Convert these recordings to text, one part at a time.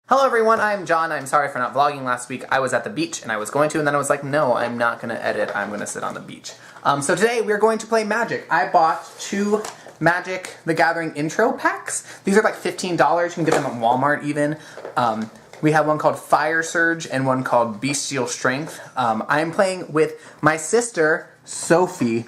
Hello everyone, I'm John. I'm sorry for not vlogging last week. I was at the beach and I was going to, and then I was like, no, I'm not going to edit. I'm going to sit on the beach. So today we're going to play Magic. I bought 2 Magic the Gathering intro packs. These are like $15. You can get them at Walmart even. We have one called Fire Surge and one called Bestial Strength. I'm playing with my sister, Sophie.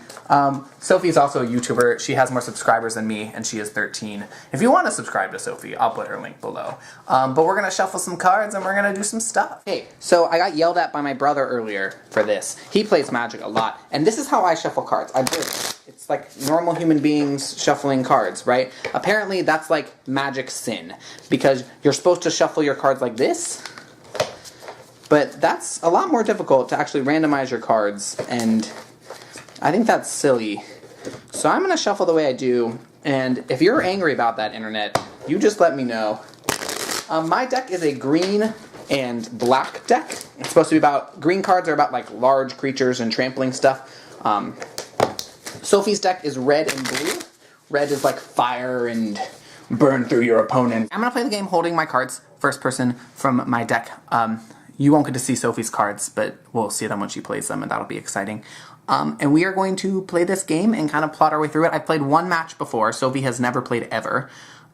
Sophie's also a YouTuber. She has more subscribers than me, and she is 13. If you want to subscribe to Sophie, I'll put her link below. But we're going to shuffle some cards, and we're going to do some stuff. Hey, so I got yelled at by my brother earlier for this. He plays Magic a lot, and this is how I shuffle cards. I do it. It's like normal human beings shuffling cards, right? Apparently, that's like Magic sin, because you're supposed to shuffle your cards like this, but that's a lot more difficult to actually randomize your cards, and I think that's silly. So I'm going to shuffle the way I do, and if you're angry about that, internet, you just let me know. My deck is a green and black deck. It's supposed to be about, green cards are about like large creatures and trampling stuff. Sophie's deck is red and blue. Red is like fire and burn through your opponent. I'm going to play the game holding my cards, first person from my deck. You won't get to see Sophie's cards, but we'll see them when she plays them, and that'll be exciting. And we are going to play this game and kind of plot our way through it. I've played one match before. Sophie has never played ever.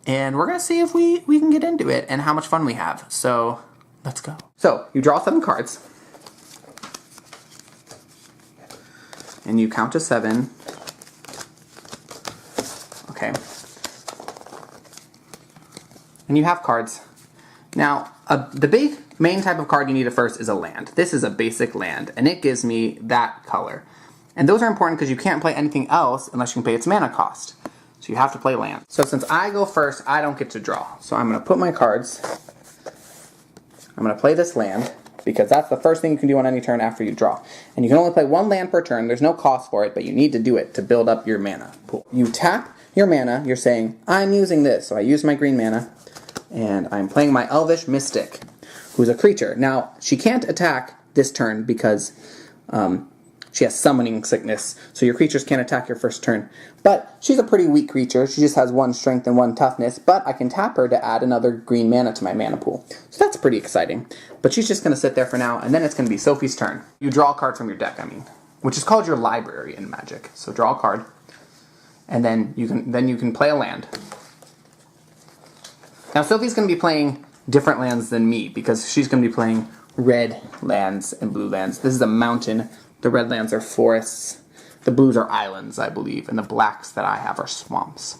And we're going to see if we can get into it and how much fun we have. So, let's go. So, you draw 7 cards. And you count to 7. Okay. And you have cards. Now, the big main type of card you need at first is a land. This is a basic land, and it gives me that color. And those are important because you can't play anything else unless you can pay its mana cost. So you have to play land. So since I go first, I don't get to draw. So I'm going to put my cards. I'm going to play this land, because that's the first thing you can do on any turn after you draw. And you can only play 1 land per turn. There's no cost for it, but you need to do it to build up your mana pool. You tap your mana. You're saying, I'm using this. So I use my green mana. And I'm playing my Elvish Mystic, who's a creature. Now, she can't attack this turn because she has Summoning Sickness, so your creatures can't attack your first turn. But she's a pretty weak creature. She just has 1 strength and 1 toughness, but I can tap her to add another green mana to my mana pool. So that's pretty exciting. But she's just going to sit there for now, and then it's going to be Sophie's turn. You draw a card from your deck, which is called your library in Magic. So draw a card, and then you can play a land. Now, Sophie's going to be playing different lands than me, because she's going to be playing red lands and blue lands. This is a mountain. The red lands are forests. The blues are islands, I believe. And the blacks that I have are swamps.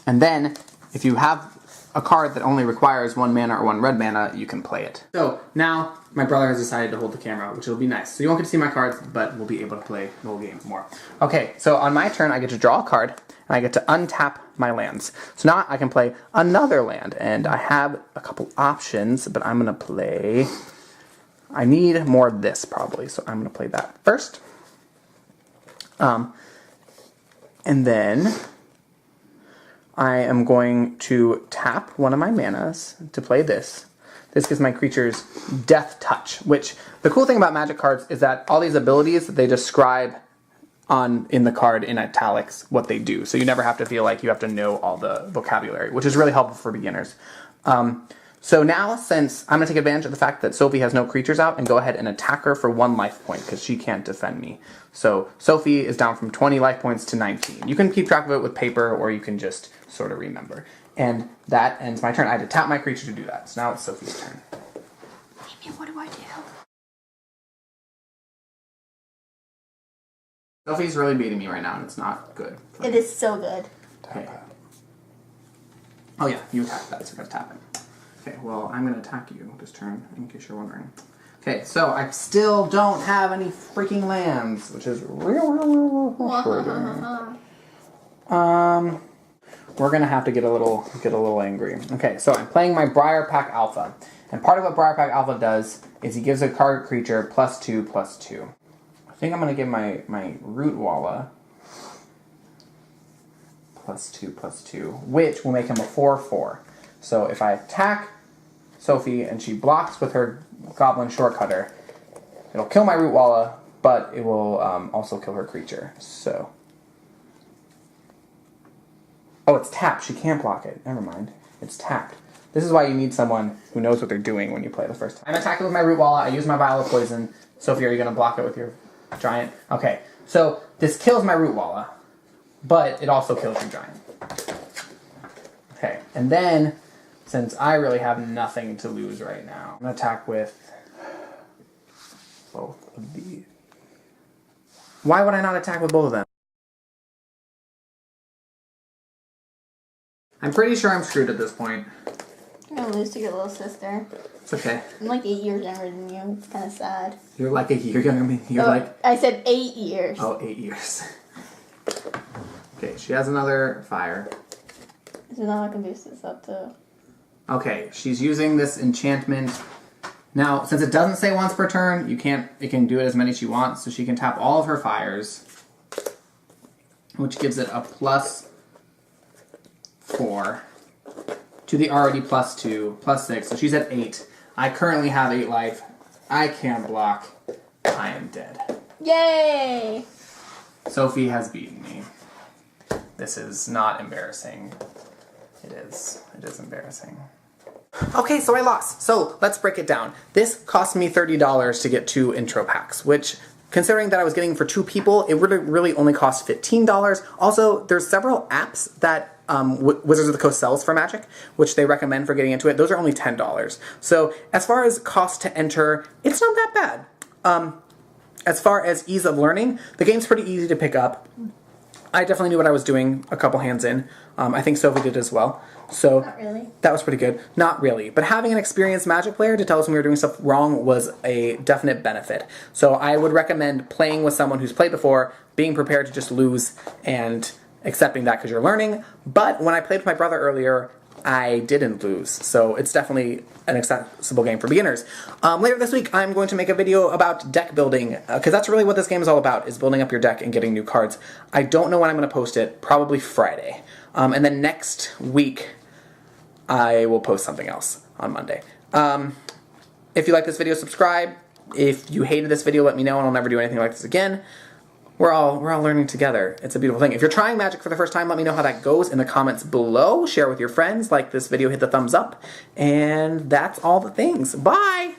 And then, if you have a card that only requires 1 mana or 1 red mana, you can play it. So, now, my brother has decided to hold the camera, which will be nice. So you won't get to see my cards, but we'll be able to play the whole game more. Okay, so on my turn, I get to draw a card, and I get to untap my lands. So now I can play another land, and I have a couple options, but I'm going to play... I need more of this, probably, so I'm going to play that first. And then I am going to tap one of my manas to play this. This gives my creatures Death Touch, which, the cool thing about Magic cards is that all these abilities, they describe in the card in italics what they do. So you never have to feel like you have to know all the vocabulary, which is really helpful for beginners. So now, since I'm going to take advantage of the fact that Sophie has no creatures out and go ahead and attack her for 1 life point, because she can't defend me. So Sophie is down from 20 life points to 19. You can keep track of it with paper, or you can just sort of remember. And that ends my turn. I had to tap my creature to do that. So now it's Sophie's turn. Amy, what do I do? Sophie's really beating me right now, and it's not good. It is so good. Okay. Oh yeah, you attack that, so we're going to tap it. Okay, well, I'm going to attack you this turn, in case you're wondering. Okay, so I still don't have any freaking lands, which is real frustrating. We're going to have to get a little angry. Okay, so I'm playing my Briarpack Alpha. And part of what Briarpack Alpha does is he gives a target creature +2/+2. I think I'm going to give my Rootwalla +2/+2, which will make him a 4/4. So if I attack Sophie and she blocks with her Goblin Shortcutter, it'll kill my Rootwalla, but it will also kill her creature. So, oh, it's tapped. She can't block it. Never mind. It's tapped. This is why you need someone who knows what they're doing when you play the first time. I'm attacking with my Root Walla. I use my Vial of Poison. Sophie, are you going to block it with your Giant? Okay, so this kills my Root Walla, but it also kills your Giant. Okay, and then, since I really have nothing to lose right now, I'm going to attack with both of these. Why would I not attack with both of them? I'm pretty sure I'm screwed at this point. I'm gonna lose to your little sister. It's okay. I'm like 8 years younger than you. It's kind of sad. You're like a year younger than me. You're like... I said 8 years. Oh, 8 years. Okay, she has another fire. So now I can boost this up too. Okay, she's using this enchantment. Now, since it doesn't say once per turn, it can do it as many as she wants, so she can tap all of her fires, which gives it a +4 to the already +2, +6, so she's at 8. I currently have 8 life. I can't block. I am dead. Yay! Sophie has beaten me. This is not embarrassing. It is embarrassing. Okay, so I lost. So let's break it down. This cost me $30 to get 2 intro packs, which, considering that I was getting for 2 people, it really only cost $15. Also, there's several apps that Wizards of the Coast sells for Magic, which they recommend for getting into it. Those are only $10. So as far as cost to enter, it's not that bad. As far as ease of learning, the game's pretty easy to pick up. I definitely knew what I was doing a couple hands in. I think Sophie did as well. So Not really. that was pretty good. Not really. But having an experienced Magic player to tell us when we were doing stuff wrong was a definite benefit. So I would recommend playing with someone who's played before, being prepared to just lose, and accepting that because you're learning. But when I played with my brother earlier, I didn't lose. So it's definitely an accessible game for beginners. Later this week, I'm going to make a video about deck building, because that's really what this game is all about, is building up your deck and getting new cards. I don't know when I'm going to post it, probably Friday. And then next week, I will post something else on Monday. If you like this video, subscribe. If you hated this video, let me know and I'll never do anything like this again. We're all learning together. It's a beautiful thing. If you're trying Magic for the first time, let me know how that goes in the comments below. Share with your friends, like this video, hit the thumbs up. And that's all the things. Bye!